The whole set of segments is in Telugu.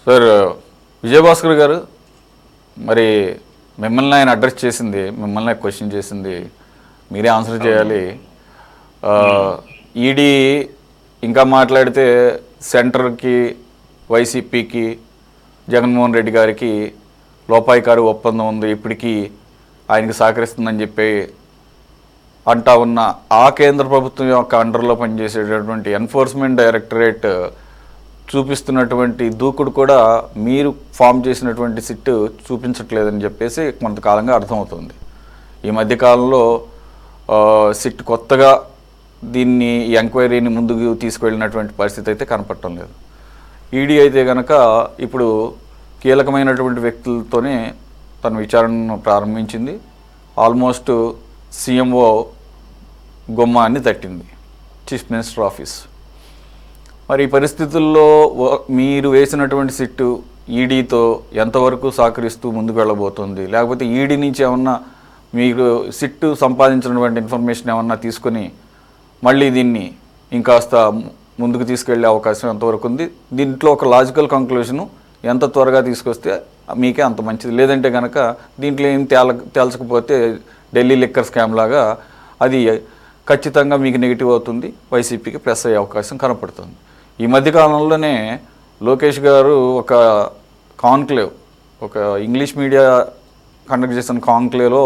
సార్ విజయభాస్కర్ గారు, మరి మిమ్మల్ని ఆయన అడ్రస్ చేసింది, మిమ్మల్ని క్వశ్చన్ చేసింది, మీరే ఆన్సర్ చేయాలి. ఈడీ ఇంకా మాట్లాడితే సెంటర్కి, వైసీపీకి, జగన్మోహన్ రెడ్డి గారికి లోపాయికారు ఒప్పందం ఉంది, ఇప్పటికీ ఆయనకి సహకరిస్తుందని చెప్పి అంటా ఉన్న ఆ కేంద్ర ప్రభుత్వం యొక్క అండర్లో పనిచేసేటటువంటి ఎన్ఫోర్స్మెంట్ డైరెక్టరేట్ చూపిస్తున్నటువంటి దూకుడు కూడా మీరు ఫామ్ చేసినటువంటి సిట్ చూపించట్లేదని చెప్పేసి కొంతకాలంగా అర్థమవుతుంది. ఈ మధ్యకాలంలో సిట్ కొత్తగా దీన్ని ఈ ఎంక్వైరీని ముందుకు తీసుకువెళ్ళినటువంటి పరిస్థితి అయితే కనపడటం లేదు. ఈడీ అయితే కనుక ఇప్పుడు కీలకమైనటువంటి వ్యక్తులతోనే తన విచారణను ప్రారంభించింది. ఆల్మోస్ట్ సీఎంఓ గుమ్మాన్ని తట్టింది, చీఫ్ మినిస్టర్ ఆఫీస్. మరి ఈ పరిస్థితుల్లో మీరు వేసినటువంటి సిట్టు ఈడీతో ఎంతవరకు సహకరిస్తూ ముందుకు వెళ్ళబోతుంది, లేకపోతే ఈడీ నుంచి ఏమన్నా మీరు సిట్టు సంపాదించినటువంటి ఇన్ఫర్మేషన్ ఏమన్నా తీసుకొని మళ్ళీ దీన్ని ఇంకాస్త ముందుకు తీసుకెళ్లే అవకాశం ఎంతవరకు ఉంది? దీంట్లో ఒక లాజికల్ కంక్లూషను ఎంత త్వరగా తీసుకొస్తే మీకే అంత మంచిది. లేదంటే కనుక దీంట్లో ఏం తేల్చకపోతే ఢిల్లీ లిక్కర్ స్కామ్ లాగా అది ఖచ్చితంగా మీకు నెగిటివ్ అవుతుంది, వైసీపీకి ప్లస్ అయ్యే అవకాశం కనపడుతుంది. ఈ మధ్యకాలంలోనే లోకేష్ గారు ఒక కాన్క్లేవ్, ఒక ఇంగ్లీష్ మీడియా కండక్ట్ చేసిన కాన్క్లేవ్లో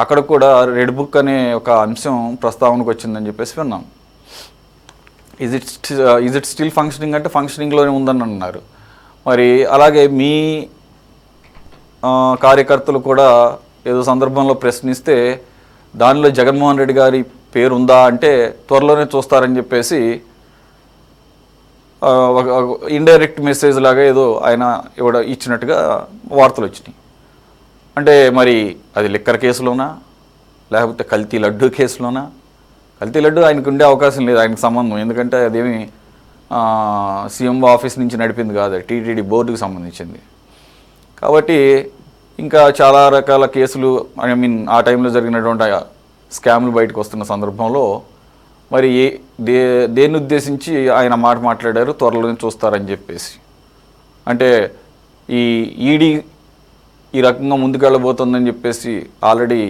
అక్కడ కూడా రెడ్ బుక్ అనే ఒక అంశం ప్రస్తావనకు వచ్చిందని చెప్పేసి విన్నాం. ఈజ్ ఇట్ స్టిల్ ఫంక్షనింగ్ అంటే ఫంక్షనింగ్లోనే ఉందని అన్నారు. మరి అలాగే మీ కార్యకర్తలు కూడా ఏదో సందర్భంలో ప్రశ్నిస్తే దానిలో జగన్మోహన్ రెడ్డి గారి పేరు ఉందా అంటే త్వరలోనే చూస్తారని చెప్పేసి ఇండైరెక్ట్ మెసేజ్ లాగా ఏదో ఆయన ఇచ్చినట్టుగా వార్తలు వచ్చినాయి. అంటే మరి అది లిక్కర్ కేసులోనా, లేకపోతే కల్తీ లడ్డు కేసులోనా? కల్తీ లడ్డు ఆయనకు ఉండే అవకాశం లేదు, ఆయనకు సంబంధం. ఎందుకంటే అదేమి సీఎం ఆఫీస్ నుంచి నడిపింది కాదు, టీటీడీ బోర్డుకు సంబంధించింది. కాబట్టి ఇంకా చాలా రకాల కేసులు, ఆ టైంలో జరిగినటువంటి స్కామ్లు బయటకు వస్తున్న సందర్భంలో మరి దేన్ని ఉద్దేశించి ఆయన మాట్లాడారు త్వరలోనే చూస్తారని చెప్పేసి. అంటే ఈ ఈడీ ఈ రకంగా ముందుకెళ్ళబోతుందని చెప్పేసి ఆల్రెడీ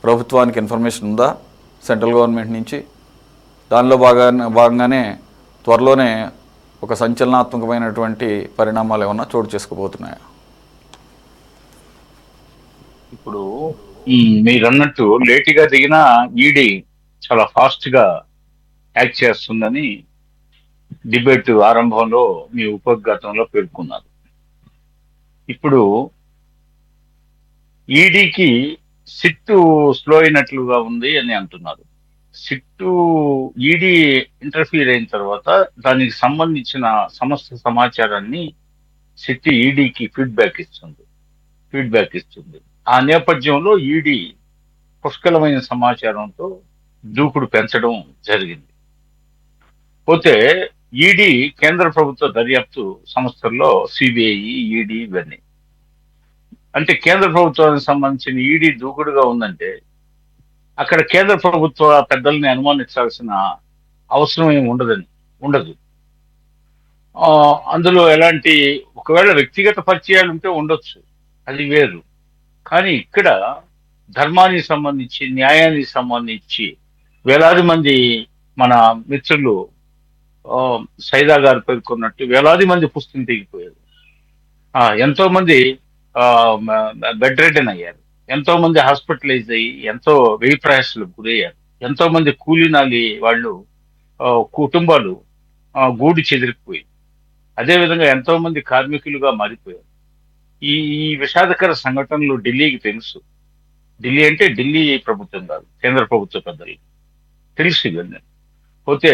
ప్రభుత్వానికి ఇన్ఫర్మేషన్ ఉందా సెంట్రల్ గవర్నమెంట్ నుంచి? దానిలో భాగంగానే త్వరలోనే ఒక సంచలనాత్మకమైనటువంటి పరిణామాలు ఏమన్నా చోటు చేసుకోబోతున్నాయా? ఇప్పుడు మీరు అన్నట్టు లేటుగా దిగిన ఈడీ చాలా ఫాస్ట్ గా యాక్ట్ చేస్తుందని డిబేట్ ఆరంభంలో మీ ఉపోద్ఘాతంలో పేర్కొన్నారు. ఇప్పుడు ఈడీకి సిట్టు స్లో అయినట్లుగా ఉంది అని అంటున్నారు. సిట్టు ఈడీ ఇంటర్ఫీర్ అయిన తర్వాత దానికి సంబంధించిన సమస్త సమాచారాన్ని సిట్టు ఈడీకి ఫీడ్బ్యాక్ ఇస్తుంది. ఆ నేపథ్యంలో ఈడీ పుష్కలమైన సమాచారంతో దూకుడు పెంచడం జరిగింది. పోతే ఈడీ కేంద్ర ప్రభుత్వ దర్యాప్తు సంస్థల్లో సిబిఐ, ఈడీ ఇవన్నీ, అంటే కేంద్ర ప్రభుత్వానికి సంబంధించిన ఈడీ దూకుడుగా ఉందంటే అక్కడ కేంద్ర ప్రభుత్వ పెద్దల్ని అనుమానించాల్సిన అవసరం ఏమి ఉండదు. అందులో ఎలాంటి ఒకవేళ వ్యక్తిగత పరిచయాలు ఉంటే ఉండొచ్చు, అది వేరు. కానీ ఇక్కడ ధర్మానికి సంబంధించి, న్యాయానికి సంబంధించి వేలాది మంది మన మిత్రులు సైదా గారు పేర్కొన్నట్టు వేలాది మంది పుస్తకం తెగిపోయారు. ఎంతో మంది బెడ్ రెడెన్ అయ్యారు, ఎంతో మంది హాస్పిటలైజ్ అయ్యి ఎంతో వ్యయ ప్రయాసాలకు గురయ్యారు, ఎంతో మంది కూలీనాలి వాళ్ళు కుటుంబాలు గూడు చెదిరిపోయి, అదేవిధంగా ఎంతో మంది కార్మికులుగా మారిపోయారు. ఈ ఈ విషాదకర సంఘటనలు ఢిల్లీకి తెలుసు. ఢిల్లీ అంటే ఢిల్లీ ప్రభుత్వం కాదు, కేంద్ర ప్రభుత్వ పెద్దలు తెలుసు ఇవన్నీ. పోతే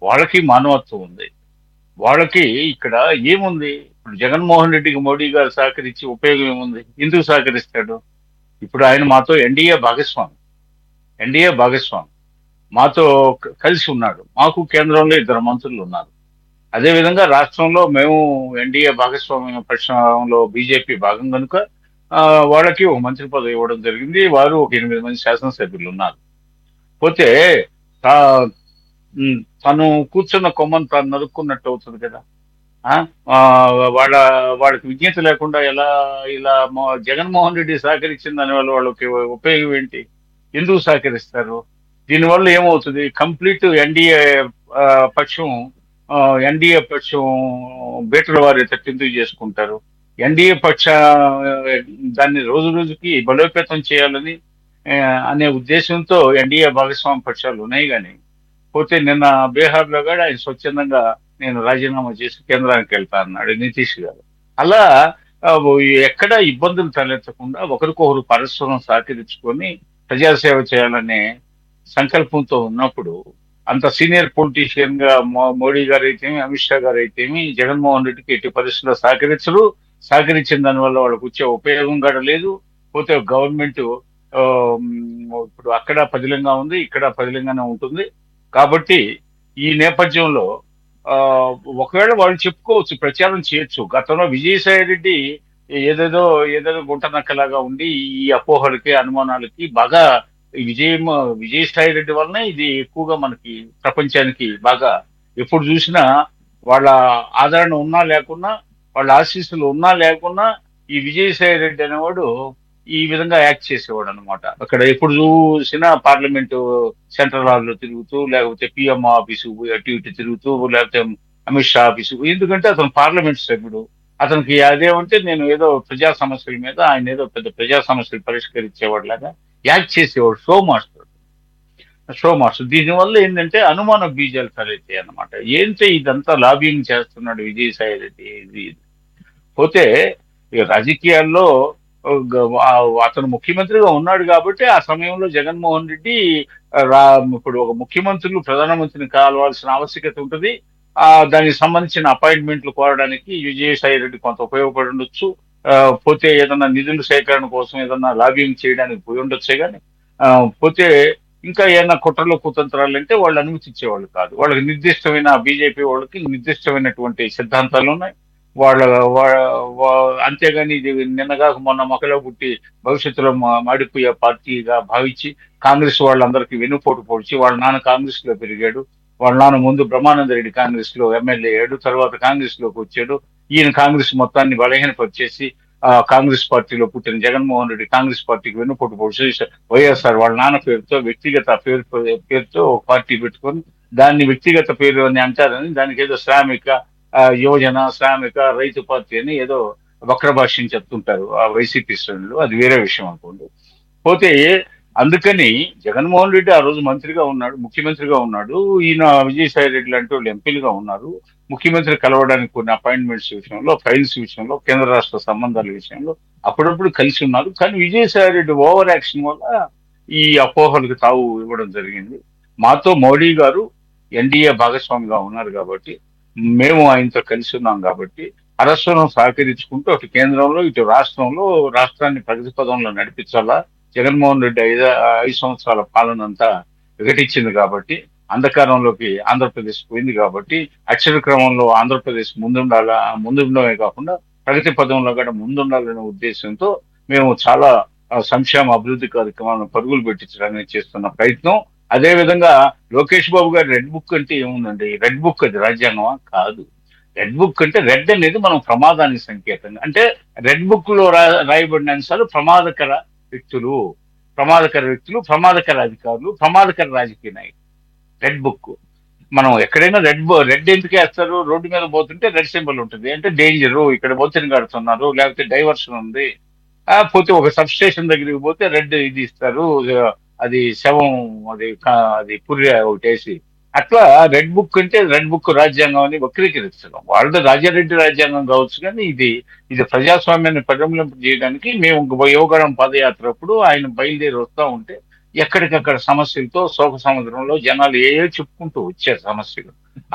వాళ్ళకి మానవత్వం ఉంది. వాళ్ళకి ఇక్కడ ఏముంది? ఇప్పుడు జగన్మోహన్ రెడ్డికి మోడీ గారు సహకరించి ఉపయోగం ఏముంది? ఎందుకు సహకరిస్తాడు? ఇప్పుడు ఆయన మాతో ఎన్డీఏ భాగస్వామి మాతో కలిసి ఉన్నాడు. మాకు కేంద్రంలో 2 మంత్రులు ఉన్నారు. అదేవిధంగా రాష్ట్రంలో మేము ఎన్డీఏ భాగస్వామ్య పక్షంలో బీజేపీ భాగం కనుక వాళ్ళకి ఒక మంత్రి పదవి ఇవ్వడం జరిగింది. వారు ఒక 8 మంది శాసనసభ్యులు ఉన్నారు. పోతే తను కూర్చున్న కొమ్మను తాను నరుక్కున్నట్టు అవుతుంది కదా. ఆ? ఆ, వాళ్ళ వాళ్ళకి విజ్ఞత లేకుండా ఎలా ఇలా జగన్మోహన్ రెడ్డి సహకరించిన దానివల్ల వాళ్ళకి ఉపయోగం ఏంటి? ఎందుకు సహకరిస్తారు? దీనివల్ల ఏమవుతుంది? కంప్లీట్ ఎన్డీఏ పక్షం ఎన్డీఏ పక్షం బీటల వారి ఎందుకు చేసుకుంటారు? ఎన్డీఏ పక్ష దాన్ని రోజు రోజుకి బలోపేతం చేయాలని ఆ, అనే ఉద్దేశంతో ఎన్డీఏ భాగస్వామ్య పక్షాలు ఉన్నాయి కానీ పోతే నిన్న బీహార్లో కూడా ఆయన స్వచ్ఛందంగా నేను రాజీనామా చేసి కేంద్రానికి వెళ్తా అన్నాడు నితీష్ గారు. అలా ఆ, ఎక్కడ ఇబ్బందులు తలెత్తకుండా ఒకరికొకరు పరస్పరం సహకరించుకొని ప్రజాసేవ చేయాలనే సంకల్పంతో ఉన్నప్పుడు అంత సీనియర్ పొలిటీషియన్ గా మోడీ గారు అయితేమి, అమిత్ షా గారు అయితేమి జగన్మోహన్ రెడ్డికి ఎట్టి పరిస్థితుల్లో సహకరించరు. సహకరించిన దానివల్ల వాళ్ళకు వచ్చే ఉపయోగం కూడా లేదు. పోతే గవర్నమెంట్ ఇప్పుడు అక్కడ పదిలంగా ఉంది, ఇక్కడ పదిలంగానే ఉంటుంది. కాబట్టి ఈ నేపథ్యంలో ఆ, ఒకవేళ వాళ్ళు చెప్పుకోవచ్చు, ప్రచారం చేయొచ్చు. గతంలో విజయసాయి రెడ్డి ఏదేదో ఏదేదో గుంట నక్కలాగా ఉండి ఈ అపోహలకి అనుమానాలకి బాగా ఈ విజయసాయి రెడ్డి వలనే ఇది ఎక్కువగా మనకి ప్రపంచానికి బాగా ఎప్పుడు చూసినా వాళ్ళ ఆదరణ ఉన్నా లేకున్నా, వాళ్ళ ఆశీస్సులు ఉన్నా లేకున్నా ఈ విజయసాయి రెడ్డి అనేవాడు ఈ విధంగా యాక్ట్ చేసేవాడు అనమాట. అక్కడ ఎప్పుడు చూసినా పార్లమెంటు సెంట్రల్ హాల్లో తిరుగుతూ, లేకపోతే పిఎం ఆఫీసు అటు ఇటు తిరుగుతూ, లేకపోతే అమిత్ షా ఆఫీసు. ఎందుకంటే అతను పార్లమెంట్ సభ్యుడు. అతనికి అదేమంటే నేను ఏదో ప్రజా సమస్యల మీద, ఆయన ఏదో పెద్ద ప్రజా సమస్యలు పరిష్కరించేవాడు లాగా యాక్ట్ చేసేవాడు. Show master. దీనివల్ల ఏంటంటే అనుమాన బీజాలు తలెత్తాయి అన్నమాట. ఏంటి ఇదంతా లాబింగ్ చేస్తున్నాడు విజయసాయి రెడ్డి ఇది ఇది. పోతే ఇక రాజకీయాల్లో అతను ముఖ్యమంత్రిగా ఉన్నాడు కాబట్టి ఆ సమయంలో జగన్మోహన్ రెడ్డి రా ఇప్పుడు ఒక ముఖ్యమంత్రులు ప్రధానమంత్రిని కావాల్సిన ఆవశ్యకత ఉంటుంది. దానికి సంబంధించిన అపాయింట్మెంట్లు కోరడానికి విజయసాయి రెడ్డి కొంత ఉపయోగపడి ఉండొచ్చు. ఆ, పోతే ఏదన్నా నిధుల సేకరణ కోసం ఏదన్నా లాబింగ్ చేయడానికి పోయి ఉండొచ్చే కానీ పోతే ఇంకా ఏదైనా కుట్రలు కుతంత్రాలు అంటే వాళ్ళు అనుమతి ఇచ్చేవాళ్ళు కాదు. వాళ్ళకి నిర్దిష్టమైన బీజేపీ వాళ్ళకి నిర్దిష్టమైనటువంటి సిద్ధాంతాలు ఉన్నాయి. వాళ్ళ అంతేగాని ఇది నిన్నగా మొన్న మొక్కలో పుట్టి భవిష్యత్తులో మాడిపోయే పార్టీగా భావించి కాంగ్రెస్ వాళ్ళందరికీ వెన్నుపోటు పొడిచి వాళ్ళ నాన్న కాంగ్రెస్ లో పెరిగాడు. వాళ్ళ నాన్న ముందు బ్రహ్మానంద రెడ్డి కాంగ్రెస్ లో ఎమ్మెల్యే అయ్యాడు, తర్వాత కాంగ్రెస్ లోకి వచ్చాడు. ఈయన కాంగ్రెస్ మొత్తాన్ని బలహీనపరిచేసి కాంగ్రెస్ పార్టీలో పుట్టిన జగన్మోహన్ రెడ్డి కాంగ్రెస్ పార్టీకి వెన్నుపోటు పొడిచి వైఎస్ఆర్ వాళ్ళ నాన్న పేరుతో వ్యక్తిగత పేరుతో ఒక పార్టీ పెట్టుకొని దాన్ని వ్యక్తిగత పేరు అని అంటారని దానికి ఏదో శ్రామిక యువజన శ్రామిక రైతు పార్టీ అని ఏదో వక్ర భాష్యం చెప్తుంటారు ఆ వైసీపీ శ్రేణులు. అది వేరే విషయం అనుకోండి. పోతే అందుకని జగన్మోహన్ రెడ్డి ఆ రోజు మంత్రిగా ఉన్నాడు, ముఖ్యమంత్రిగా ఉన్నాడు. ఈయన విజయసాయి రెడ్డి లాంటి వాళ్ళు ఎంపీలుగా ఉన్నారు. ముఖ్యమంత్రి కలవడానికి కొన్ని అపాయింట్మెంట్స్ విషయంలో, ఫైల్స్ విషయంలో, కేంద్ర రాష్ట్ర సంబంధాల విషయంలో అప్పుడప్పుడు కలిసి ఉన్నారు. కానీ విజయసాయి రెడ్డి ఓవర్ యాక్షన్ వల్ల ఈ అపోహలకు తావు ఇవ్వడం జరిగింది. మాతో మోడీ గారు ఎన్డీఏ భాగస్వామిగా ఉన్నారు కాబట్టి, మేము ఆయనతో కలిసి ఉన్నాం కాబట్టి పరస్పరం సహకరించుకుంటూ అటు కేంద్రంలో ఇటు రాష్ట్రంలో రాష్ట్రాన్ని ప్రగతి పదంలో నడిపించాలా. జగన్మోహన్ రెడ్డి 5 సంవత్సరాల పాలన అంతా విఘటించింది కాబట్టి, అంధకారంలోకి ఆంధ్రప్రదేశ్ పోయింది కాబట్టి, అక్షర క్రమంలో ఆంధ్రప్రదేశ్ ముందుండమే కాకుండా ప్రగతి పదంలో కూడా ముందుండాలనే ఉద్దేశంతో మేము చాలా సంక్షేమ అభివృద్ధి కార్యక్రమాలను పరుగులు పెట్టించడానికి చేస్తున్న ప్రయత్నం. అదే విధంగా లోకేష్ బాబు గారి రెడ్ బుక్ అంటే ఏముందండి? రెడ్ బుక్ అది రాజ్యాంగమా? కాదు. రెడ్ బుక్ అంటే రెడ్ అనేది మనం ప్రమాదానికి సంకేతంగా, అంటే రెడ్ బుక్ లో రాయబడిన అంశాలు వ్యక్తులు వ్యక్తులు, ప్రమాదకర అధికారులు, ప్రమాదకర రాజకీయ నాయకులు. రెడ్ బుక్ మనం ఎక్కడైనా రెడ్ ఎందుకు వేస్తారు? రోడ్డు మీద పోతుంటే రెడ్ సింబల్ ఉంటుంది అంటే డేంజర్, ఇక్కడ బొత్తిని కడుతున్నారు, లేకపోతే డైవర్షన్ ఉంది. పోతే ఒక సబ్ స్టేషన్ దగ్గరికి పోతే రెడ్ ఇది ఇస్తారు, అది శవం, అది పుర్రె ఒకటి వేసి. అట్లా రెడ్ బుక్ అంటే రెడ్ బుక్ రాజ్యాంగం అని వక్రీకరించడం. వాళ్ళది రాజారెడ్డి రాజ్యాంగం కావచ్చు కానీ ఇది ఇది ప్రజాస్వామ్యాన్ని పరిగణింప చేయడానికి మేము యువగణం పాదయాత్ర అప్పుడు ఆయన బయలుదేరి వస్తూ ఉంటే ఎక్కడికక్కడ సమస్యలతో శోక సముద్రంలో జనాలు చెప్పుకుంటూ వచ్చారు సమస్యలు.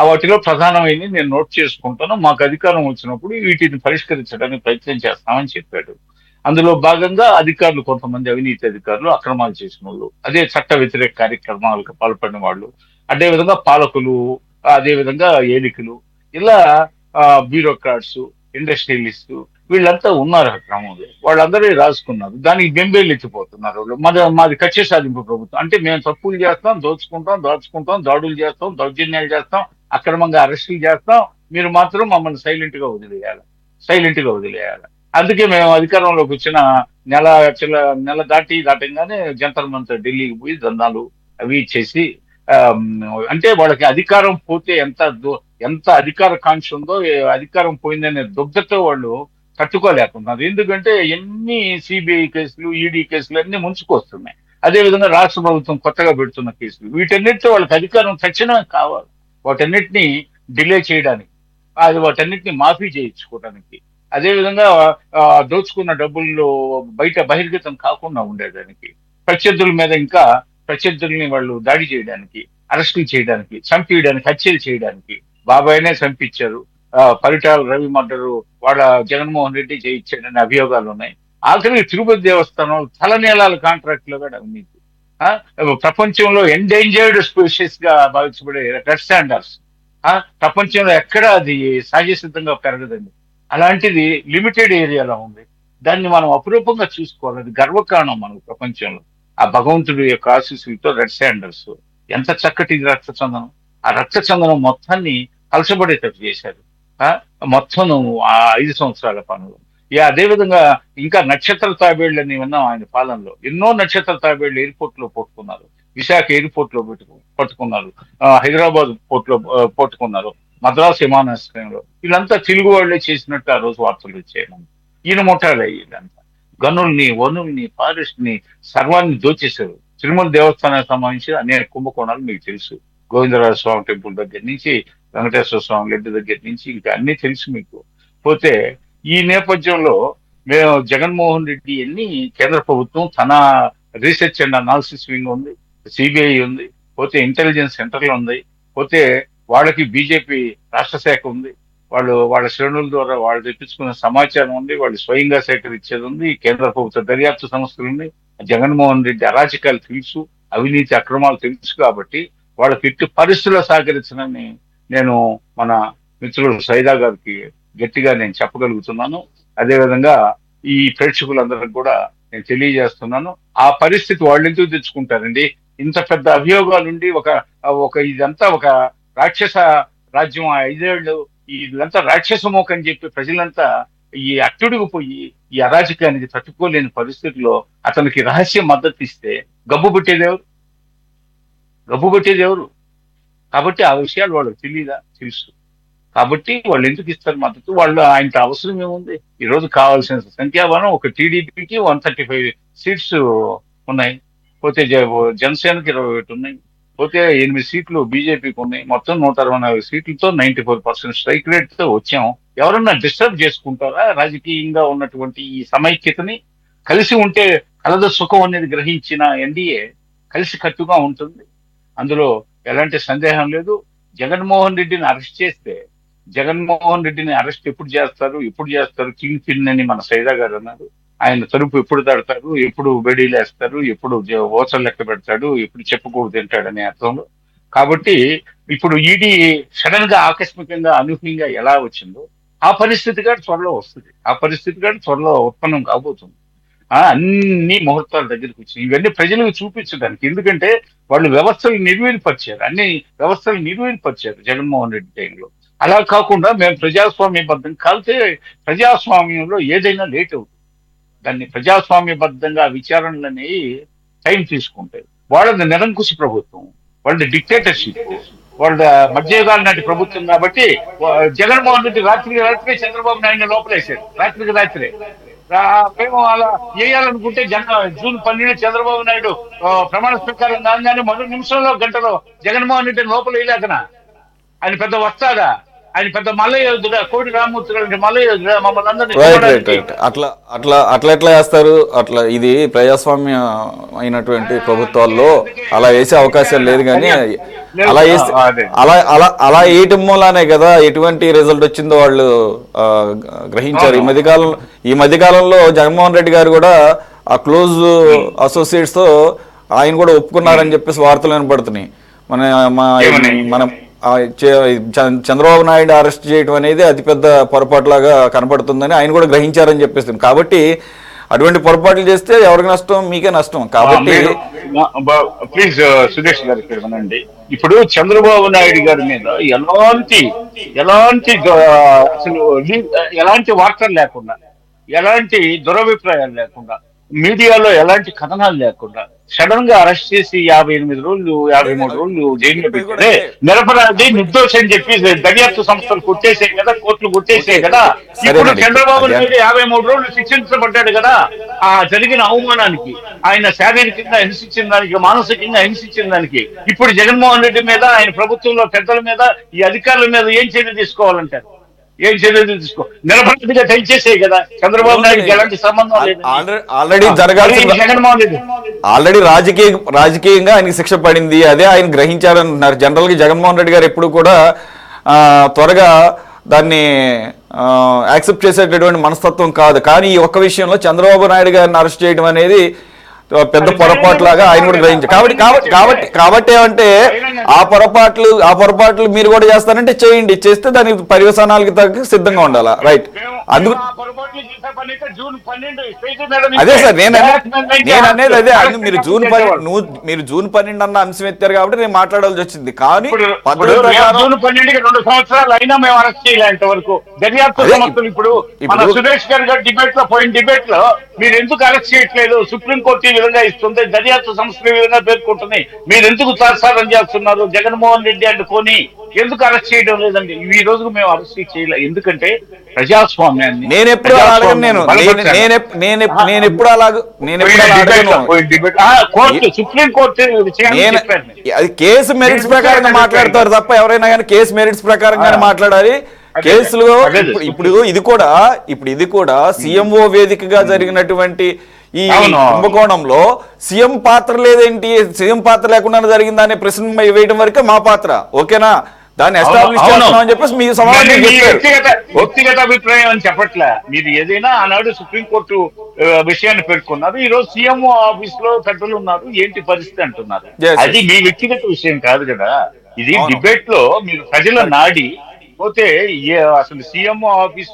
వాటిలో ప్రధానమైనవి నేను నోట్ చేసుకుంటాను. మాకు అధికారం వచ్చినప్పుడు వీటిని పరిష్కరించడానికి ప్రయత్నం చేస్తామని చెప్పాడు. అందులో భాగంగా అధికారులు, కొంతమంది అవినీతి అధికారులు, అక్రమాలు చేసిన వాళ్ళు, అదే చట్ట వ్యతిరేక కార్యక్రమాలకు పాల్పడిన వాళ్ళు, అదే విధంగా పాలకులు, అదే విధంగా ఏలికలు, ఇలా బ్యూరోక్రాట్స్, ఇండస్ట్రియలిస్టు, వీళ్ళంతా ఉన్నారు ఆ క్రమంలో. వాళ్ళందరూ రాసుకున్నారు, దానికి బెంబేలు ఎత్తిపోతున్నారు వాళ్ళు. మాది కక్ష సాధింపు ప్రభుత్వం అంటే మేము తప్పులు చేస్తాం, దోచుకుంటాం, దాచుకుంటాం, దాడులు చేస్తాం, దౌర్జన్యాలు చేస్తాం, అక్రమంగా అరెస్టులు చేస్తాం, మీరు మాత్రం మమ్మల్ని సైలెంట్ గా వదిలేయాలి. అందుకే మేము అధికారంలోకి వచ్చిన నెల నెల దాటంగానే జంతర్ మంతర్ ఢిల్లీకి పోయి దందాలు అవి చేసి, ఆమ్, అంటే వాళ్ళకి అధికారం పోతే ఎంత అధికార కాంక్ష ఉందో, అధికారం పోయిందనే దుగ్ధతో వాళ్ళు తట్టుకోలేకున్నారు. ఎందుకంటే ఎన్ని సిబిఐ కేసులు, ఈడీ కేసులు అన్ని ముంచుకొస్తున్నాయి. అదేవిధంగా రాష్ట్ర ప్రభుత్వం కొత్తగా పెడుతున్న కేసులు, వీటన్నిటితో వాళ్ళకి అధికారం తక్షణమే కావాలి. వాటన్నిటిని డిలే చేయడానికి, వాటన్నిటిని మాఫీ చేయించుకోవడానికి, అదేవిధంగా దోచుకున్న డబ్బుల్లో బహిర్గతం కాకుండా ఉండేదానికి, ప్రత్యర్థుల మీద ఇంకా ప్రత్యర్థుల్ని వాళ్ళు దాడి చేయడానికి, అరెస్టులు చేయడానికి, చంపేయడానికి, హత్యలు చేయడానికి. బాబాయ్నే చంపించారు, పరిటాల రవి మర్డరు వాళ్ళ జగన్మోహన్ రెడ్డి చేయించాడనే అభియోగాలు ఉన్నాయి. ఆఖరికి తిరుపతి దేవస్థానం తలనీలాల కాంట్రాక్ట్ లో కూడా అవినీతి. ఆ, ప్రపంచంలో ఎండేంజర్డ్ స్పీషీస్ గా భావించబడే రెడ్ శాండర్స్ ప్రపంచంలో ఎక్కడ అది సహజ సిద్ధంగా పెరగదండి. అలాంటిది లిమిటెడ్ ఏరియాలో ఉంది. దాన్ని మనం అపురూపంగా చూసుకోవాలి. అది గర్వకారణం మనకు ప్రపంచంలో. ఆ భగవంతుడి యొక్క ఆశీస్సులతో రెడ్ శాండర్స్ ఎంత చక్కటి రక్త చందనం. ఆ రక్త చందనం మొత్తాన్ని కలసబడేటట్టు చేశారు ఆ మొత్తం ఆ 5 సంవత్సరాల పనులు. అదేవిధంగా ఇంకా నక్షత్ర తాబేళ్లని విన్నాం ఆయన పాలనలో. ఎన్నో నక్షత్ర తాబేళ్లు ఎయిర్పోర్ట్ లో పట్టుకున్నారు, విశాఖ ఎయిర్పోర్ట్ లో పట్టుకున్నారు, హైదరాబాద్ పోర్ట్ లో పట్టుకున్నారు, మద్రాసు విమానాశ్రయంలో. వీళ్ళంతా తెలుగు వాళ్లే చేసినట్టు ఆ రోజు వార్తలు వచ్చాయి. ఈయన ముఠాలే వీళ్ళంతా. గనుల్ని, వనుల్ని, ఫారెస్ట్ ని సర్వాన్ని దోచేశారు. తిరుమల దేవస్థానానికి సంబంధించి అనేక కుంభకోణాలు మీకు తెలుసు. గోవిందరాజ స్వామి టెంపుల్ దగ్గర నుంచి, వెంకటేశ్వర స్వామి లడ్డు దగ్గర నుంచి ఇంకా అన్ని తెలుసు మీకు. పోతే ఈ నేపథ్యంలో మేము జగన్మోహన్ రెడ్డి అన్ని కేంద్ర ప్రభుత్వం తన రీసెర్చ్ అండ్ అనాలిసిస్ వింగ్ ఉంది, సిబిఐ ఉంది, పోతే ఇంటెలిజెన్స్ సెంటర్లు ఉంది, పోతే వాళ్ళకి బీజేపీ రాష్ట్ర శాఖ ఉంది, వాళ్ళ శ్రేణుల ద్వారా వాళ్ళు తెప్పించుకున్న సమాచారం ఉంది, వాళ్ళు స్వయంగా సేకరించేది ఉంది, కేంద్ర ప్రభుత్వ దర్యాప్తు సంస్థలు ఉంది. జగన్మోహన్ రెడ్డి అరాచకాలు తెలుసు, అవినీతి అక్రమాలు తెలుసు. కాబట్టి వాళ్ళకి ఎట్టి పరిస్థితుల్లో సహకరించనని నేను మన మిత్రుడు సైదా గారికి గట్టిగా నేను చెప్పగలుగుతున్నాను. అదేవిధంగా ఈ ప్రేక్షకులందరికీ కూడా నేను తెలియజేస్తున్నాను. ఆ పరిస్థితి వాళ్ళు ఎందుకు తెచ్చుకుంటారండి? ఇంత పెద్ద అభియోగాలుండి ఇదంతా ఒక రాక్షస రాజ్యం, 5 ఏళ్ళు ఇదంతా రాక్షసమోక అని చెప్పి ప్రజలంతా ఈ అట్టుడికి పోయి ఈ అరాజకానికి తట్టుకోలేని పరిస్థితిలో అతనికి రహస్య మద్దతు ఇస్తే గబ్బు పెట్టేది ఎవరు? కాబట్టి ఆ విషయాలు వాళ్ళకి తెలియదా? తెలుసు. కాబట్టి వాళ్ళు ఎందుకు ఇస్తారు మద్దతు? ఆయనకి అవసరం ఏముంది? ఈ రోజు కావాల్సిన సంఖ్యాబలం ఒక టీడీపీకి 135 సీట్స్ ఉన్నాయి, పోతే జనసేనకి 21 ఉన్నాయి, పోతే 8 సీట్లు బీజేపీకి ఉన్నాయి. మొత్తం 164 సీట్లతో 94% స్ట్రైక్ రేట్ తో వచ్చాం. ఎవరన్నా డిస్టర్బ్ చేసుకుంటారా రాజకీయంగా ఉన్నటువంటి ఈ సమైక్యతని? కలిసి ఉంటే కలద సుఖం అనేది గ్రహించిన ఎన్డీఏ కలిసి కట్టుగా ఉంటుంది, అందులో ఎలాంటి సందేహం లేదు. జగన్మోహన్ రెడ్డిని అరెస్ట్ ఎప్పుడు చేస్తారు కింగ్ పిన్ అని మన సైదా గారు అన్నారు. ఆయన తలుపు ఎప్పుడు తడతారు, ఎప్పుడు బెడీలు వేస్తారు, ఎప్పుడు ఓచలు లెక్క పెడతాడు, ఎప్పుడు చెప్పుకోడు తింటాడనే అర్థంలో. కాబట్టి ఇప్పుడు ఈడీ సడన్ గా ఆకస్మికంగా అనూహ్యంగా ఎలా వచ్చిందో ఆ పరిస్థితి కూడా త్వరలో వస్తుంది, ఆ పరిస్థితి కూడా త్వరలో ఉత్పన్నం కాబోతుంది. అన్ని ముహూర్తాల దగ్గరికి వచ్చినాయి. ఇవన్నీ ప్రజలకు చూపించడానికి. ఎందుకంటే వాళ్ళు వ్యవస్థలు నిర్వీర్యపరిచారు, అన్ని వ్యవస్థలు నిర్వీర్యపరిచారు జగన్మోహన్ రెడ్డి టైంలో. అలా కాకుండా మేము ప్రజాస్వామ్యబద్ధం కాల్తే ప్రజాస్వామ్యంలో ఏదైనా లేట్ అవుతుంది. దాన్ని ప్రజాస్వామ్యబద్ధంగా విచారణలని టైం తీసుకుంటాయి. వాళ్ళది నిరంకుశ ప్రభుత్వం, వాళ్ళది డిక్టేటర్షిప్, వాళ్ళ మధ్యయుగాల నాటి ప్రభుత్వం. కాబట్టి జగన్మోహన్ రెడ్డి రాత్రి చంద్రబాబు నాయుడు లోపలేశాడు, రాత్రే. మేము అలా వేయాలనుకుంటే జూన్ 12 చంద్రబాబు నాయుడు ప్రమాణ స్వీకారం కాగానే మొదటి నిమిషంలో గంటలో జగన్మోహన్ రెడ్డి లోపల వేయలేకనా? ఆయన పెద్ద వస్తాడా? ఆయన పెద్ద మల్లయోధుడా? కోటి రామమూర్తి గారి మల్లయోధుడా? మమ్మల్ని అందరినీ అట్లా ఎట్లా వేస్తారు? ఇది ప్రజాస్వామ్య అయినటువంటి ప్రభుత్వాల్లో అలా వేసే అవకాశం లేదు. కానీ అలా వేస్తే అలా వేయటం మూలానే కదా ఎటువంటి రిజల్ట్ వచ్చిందో వాళ్ళు గ్రహించారు. ఈ మధ్యకాలంలో జగన్మోహన్ రెడ్డి గారు కూడా ఆ క్లోజ్ అసోసియేట్స్ తో ఆయన కూడా ఒప్పుకున్నారని చెప్పేసి వార్తలు వినపడుతున్నాయి. మనం చంద్రబాబు నాయుడు అరెస్ట్ చేయడం అనేది అతిపెద్ద పొరపాటులాగా కనపడుతుందని ఆయన కూడా గ్రహించారని చెప్పేస్తుంది. కాబట్టి అటువంటి పొరపాట్లు చేస్తే ఎవరికి నష్టం? మీకే నష్టం. కాబట్టి ప్లీజ్ సురేష్ గారు ఇక్కడ వినండి. ఇప్పుడు చంద్రబాబు నాయుడు గారి మీద ఎలాంటి ఎలాంటి అసలు ఎలాంటి వార్తలు లేకుండా, ఎలాంటి దురభిప్రాయాలు లేకుండా, మీడియాలో ఎలాంటి కథనాలు లేకుండా సడన్ గా అరెస్ట్ చేసి 58 రోజులు 53 రోజులు జైల్లో పెట్టారే. నిరపరాధి నిర్దోషి అని చెప్పి దర్యాప్తు సంస్థలు కొట్టేసే కదా, కోర్టులు కొట్టేసే కదా. ఇప్పుడు చంద్రబాబు నాయుడు 53 రోజులు శిక్షించబడ్డాడు కదా. ఆ జరిగిన అవమానానికి, ఆయన శారీరకంగా హింసించిన దానికి, మానసికంగా హింసించిన దానికి ఇప్పుడు జగన్మోహన్ రెడ్డి మీద, ఆయన ప్రభుత్వంలో పెద్దల మీద, ఈ అధికారుల మీద ఏం చర్య తీసుకోవాలంటారు? ఏం చర్యలు తీసుకో? నిరపరాధిగా తెంచేసే కదా. చంద్రబాబు నాయుడుకి ఎలాంటి సంబంధం లేదు. ఆల్రెడీ జరగాల్సిన, జగన్మోహన్ రెడ్డి ఆల్రెడీ రాజకీయంగా ఆయనకి శిక్ష పడింది. అదే ఆయన గ్రహించారన్నారు. జనరల్ గా జగన్మోహన్ రెడ్డి గారు ఎప్పుడు కూడా త్వరగా దాన్ని యాక్సెప్ట్ చేసేటటువంటి మనస్తత్వం కాదు. కానీ ఈ ఒక్క విషయంలో చంద్రబాబు నాయుడు గారిని అరెస్ట్ చేయడం అనేది పెద్ద పొరపాటు లాగా ఆయన కూడా గ్రహించారు. కాబట్టి ఏమంటే ఆ పొరపాట్లు మీరు కూడా చేస్తారంటే చేయండి, చేస్తే దానికి పర్యవసానాలకి తగ్గ సిద్ధంగా ఉండాలా. రైట్. అందుకు అదే సార్ నేను అనేది అదే. మీరు జూన్ 12 అన్న అంశం ఎత్తారు కాబట్టి నేను మాట్లాడాల్సి వచ్చింది. కానీ జూన్ 12కి 2 సంవత్సరాలు అయినా మేము అరెస్ట్ చేయలేంత వరకు దర్యాప్తు సంస్థలు. ఇప్పుడు సురేష్ గారు డిబేట్ లో పోయిన డిబేట్ లో మీరు ఎందుకు అరెస్ట్ చేయట్లేదు? సుప్రీంకోర్టు ఈ విధంగా ఇస్తుంది, దర్యాప్తు సంస్థలు ఈ విధంగా పేర్కొంటున్నాయి, మీరు ఎందుకు తాత్సారం చేస్తున్నారు? జగన్మోహన్ రెడ్డి అండ్ కోని ఎందుకు అరెస్ట్ చేయడం లేదండి? ఈ రోజుకు మేము అరెస్ట్ చేయలేదు. ఎందుకంటే ప్రజాస్వామ్యాన్ని నేను ఎప్పుడు అలాగే నేను ఎప్పుడు అలాగ సుప్రీం కోర్టు అది కేసు మెరిట్స్ ప్రకారంగా మాట్లాడతారు తప్ప ఎవరైనా కానీ కేసు మెరిట్స్ ప్రకారంగానే మాట్లాడాలి. కేసులు ఇప్పుడు ఇది కూడా సీఎంఓ వేదికగా జరిగినటువంటి ఈ కుంభకోణంలో సీఎం పాత్ర లేదేంటి, సీఎం పాత్ర లేకుండా జరిగిందనే ప్రశ్న వేయడం వరకే మా పాత్ర. ఓకేనా? దాన్ని ఎస్టాబ్లిష్ చేస్తున్నామని చెప్పేసి మీ సమాధానం వ్యక్తిగత అభిప్రాయం అని చెప్పట్లే. మీరు ఏదైనా ఆనాడు సుప్రీంకోర్టు విషయాన్ని పేర్కొన్నారు, ఈ రోజు సీఎంఓ ఆఫీస్ లో పెద్దలు ఉన్నారు, ఏంటి పరిస్థితి అంటున్నారు. అది మీ వ్యక్తిగత విషయం కాదు కదా. ఇది డిబేట్ లో మీరు ప్రజల నాడి పోతే అసలు సీఎంఓ ఆఫీస్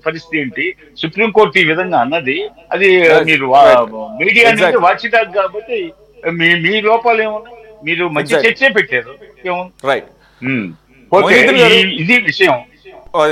పరిస్థితి ఏంటి, సుప్రీంకోర్టు ఈ విధంగా అన్నది, అది మీరు మీడియా నుంచి వాచిటాక్ కాబట్టి మీ లోపాలు ఏమున్నాయి? మీరు మంచి చర్చే పెట్టారు. రైట్. ఇది విషయం.